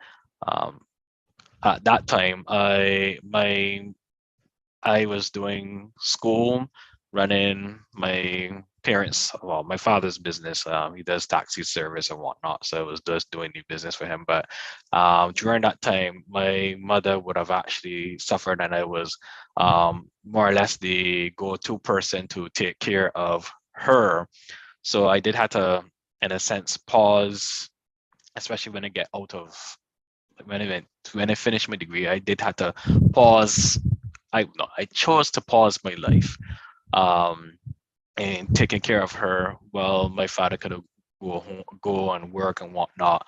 at that time I was doing school, running my father's business. He does taxi service and whatnot, so I was just doing new business for him. But during that time, my mother would have actually suffered, and I was more or less the go-to person to take care of her. So I did have to, in a sense, pause, especially when I get out of when I finished my degree. I did have to pause. I chose to pause my life and taking care of her while my father could go and work and whatnot.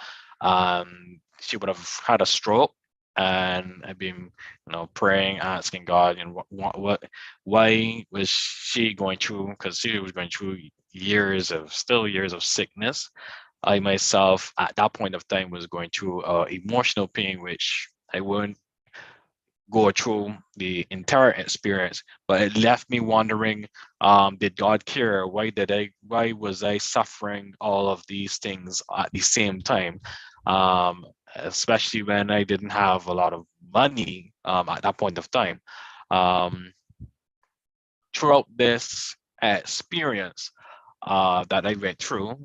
She would have had a stroke, and I've been, praying, asking God, and why was she going through? Because she was going through years of sickness. I myself, at that point of time, was going through emotional pain, which I wouldn't go through the entire experience, but it left me wondering, did God care? Why was I suffering all of these things at the same time? Especially when I didn't have a lot of money at that point of time. Throughout this experience that I went through,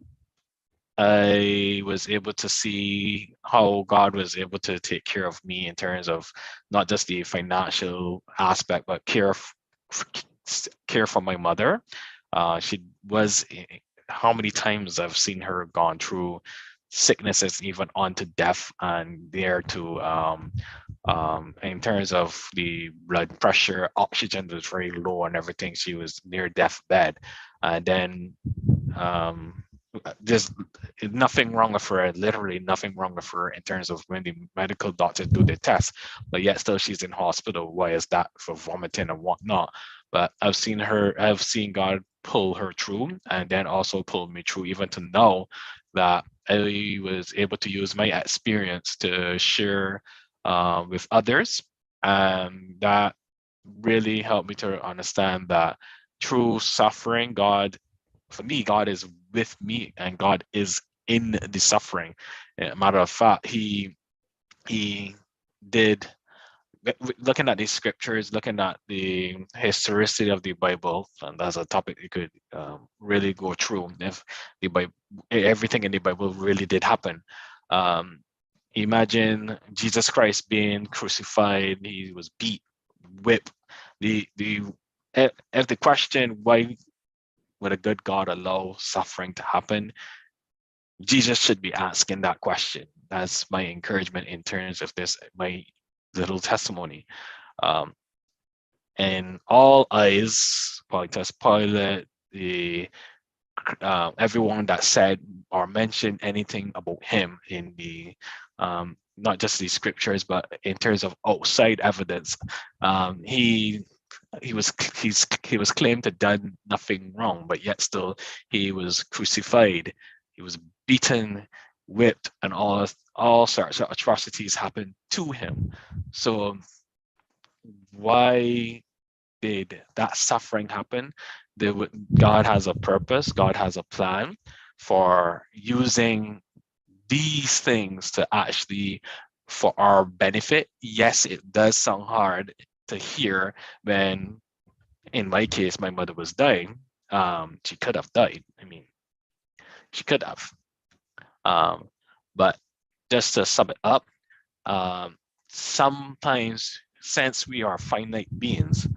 I was able to see how God was able to take care of me in terms of not just the financial aspect, but care for my mother. She was, how many times I've seen her gone through sicknesses, even onto death, and there to in terms of the blood pressure, oxygen was very low and everything. She was near deathbed, and then there's nothing wrong with her, literally nothing wrong with her in terms of when the medical doctors do the test, but yet still she's in hospital. Why is that? For vomiting and whatnot. But I've seen God pull her through, and then also pull me through, even to know that I was able to use my experience to share with others, and that really helped me to understand that through suffering, for me, God is with me, and God is in the suffering. Matter of fact, he did, looking at these scriptures, looking at the historicity of the Bible, and that's a topic you could really go through. If the Bible, everything in the Bible really did happen. Imagine Jesus Christ being crucified. He was beat, whipped. If the question, why would a good God allow suffering to happen? Jesus should be asking that question. That's my encouragement in terms of this, my little testimony. And all eyes, Pontius Pilate, everyone that said or mentioned anything about him in the not just the scriptures, but in terms of outside evidence, he he was claimed to done nothing wrong, but yet still he was crucified. He was beaten, whipped, and all sorts of atrocities happened to him. So why did that suffering happen? God has a purpose. God has a plan for using these things to actually for our benefit. Yes, it does sound hard to hear when, in my case, my mother was dying. She could have died. I mean, she could have. But just to sum it up, sometimes, since we are finite beings,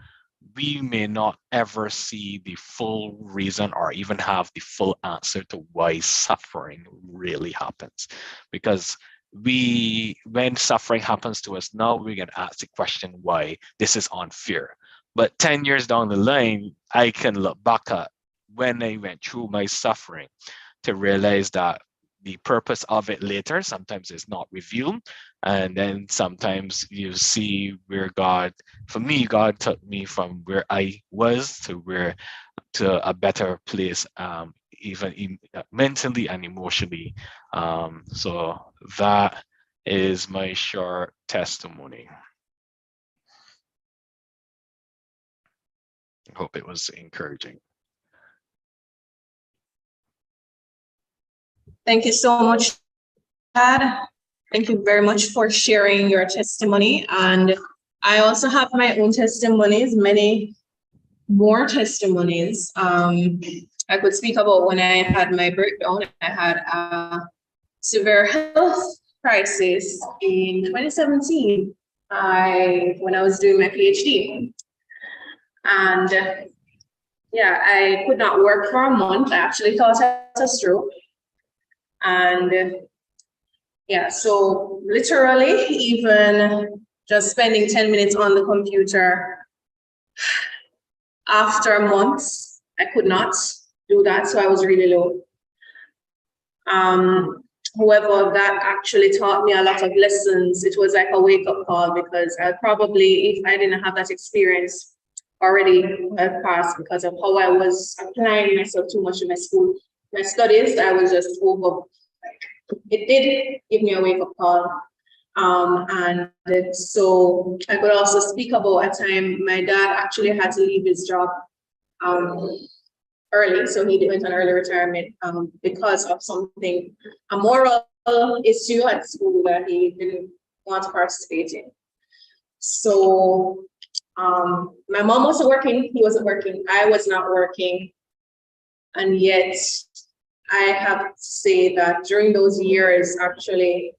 we may not ever see the full reason or even have the full answer to why suffering really happens. Because when suffering happens to us now, we can ask the question why. This is unfair. But 10 years down the line, I can look back at when I went through my suffering to realize that the purpose of it later sometimes is not revealed. And then sometimes you see where God took me from where I was to a better place, even mentally and emotionally. So that is my short testimony. I hope it was encouraging. Thank you so much, Chad. Thank you very much for sharing your testimony. And I also have my own testimonies, many more testimonies. I could speak about when I had my breakdown. I had a severe health crisis in 2017 when I was doing my PhD. And I could not work for a month. I actually thought I had a stroke. And so literally, even just spending 10 minutes on the computer, after months, I could not do that. So I was really low. However, that actually taught me a lot of lessons. It was like a wake-up call, because I probably, if I didn't have that experience already, had passed because of how I was applying myself too much in my studies. I was just over. It did give me a wake-up call. So I could also speak about a time my dad actually had to leave his job early. So he went on early retirement because of something, a moral issue at school that he didn't want to participate in. So my mom wasn't working, he wasn't working, I was not working. And yet I have to say that during those years, actually,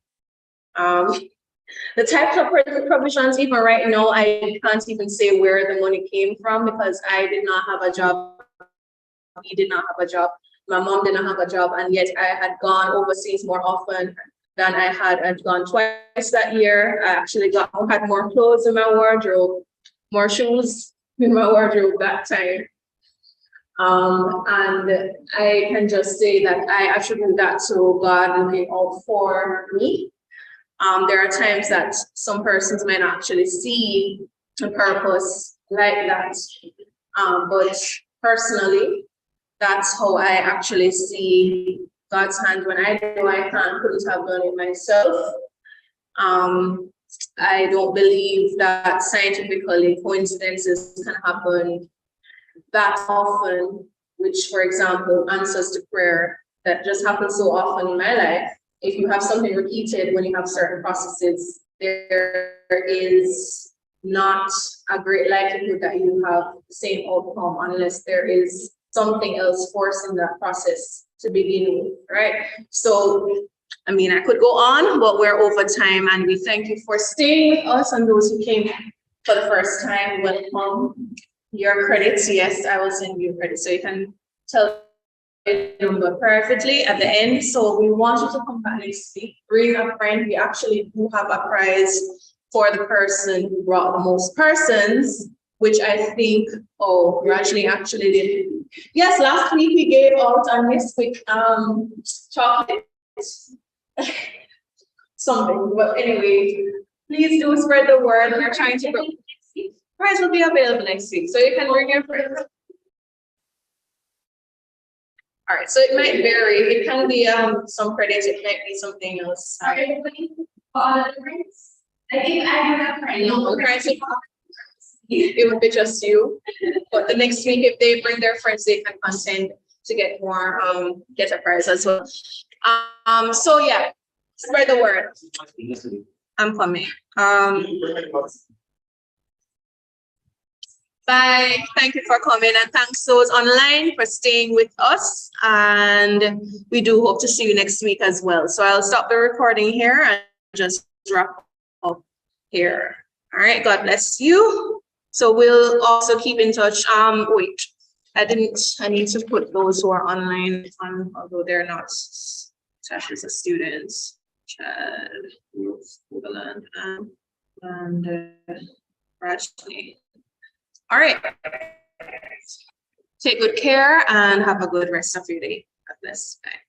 the types of provisions, even right now, I can't even say where the money came from, because I did not have a job. He did not have a job. My mom did not have a job. And yet I had gone overseas more often than I had. I'd gone twice that year. I actually had more clothes in my wardrobe, more shoes in my wardrobe that time. And I can just say that I attribute that to God looking out for me. There are times that some persons might not actually see a purpose like that. But personally, that's how I actually see God's hand when I know I couldn't have done it myself. I don't believe that scientifically coincidences can happen that often, which, for example, answers to prayer that just happens so often in my life. If you have something repeated when you have certain processes, there is not a great likelihood that you have the same outcome unless there is something else forcing that process to begin with, right? So, I mean, I could go on, but we're over time, and we thank you for staying with us, and those who came for the first time, welcome. Your credits, yes, I will send you credits, so you can tell the number privately at the end. So we want you to come back next week, bring a friend. We actually do have a prize for the person who brought the most persons, which I think, you actually did. Yes, last week we gave out a Nesquik chocolate something, but anyway, please do spread the word. We're trying to Prize will be available next week, so you can bring your friends. All right, so it might vary. It can be some credits, it might be something else. Are you looking for other friends? I think I have right now. Okay, so it would be just you, but the next week, if they bring their friends, they can contend to get more, get a prize as well. So yeah, spread the word. I'm coming. Bye. Thank you for coming, and thanks those online for staying with us. And we do hope to see you next week as well. So I'll stop the recording here and just wrap up here. All right. God bless you. So we'll also keep in touch. Wait, I need to put those who are online on, although they're not sessions of students. Chad, Ruth, and Rajni. All right. Take good care and have a good rest of your day. God bless. Bye.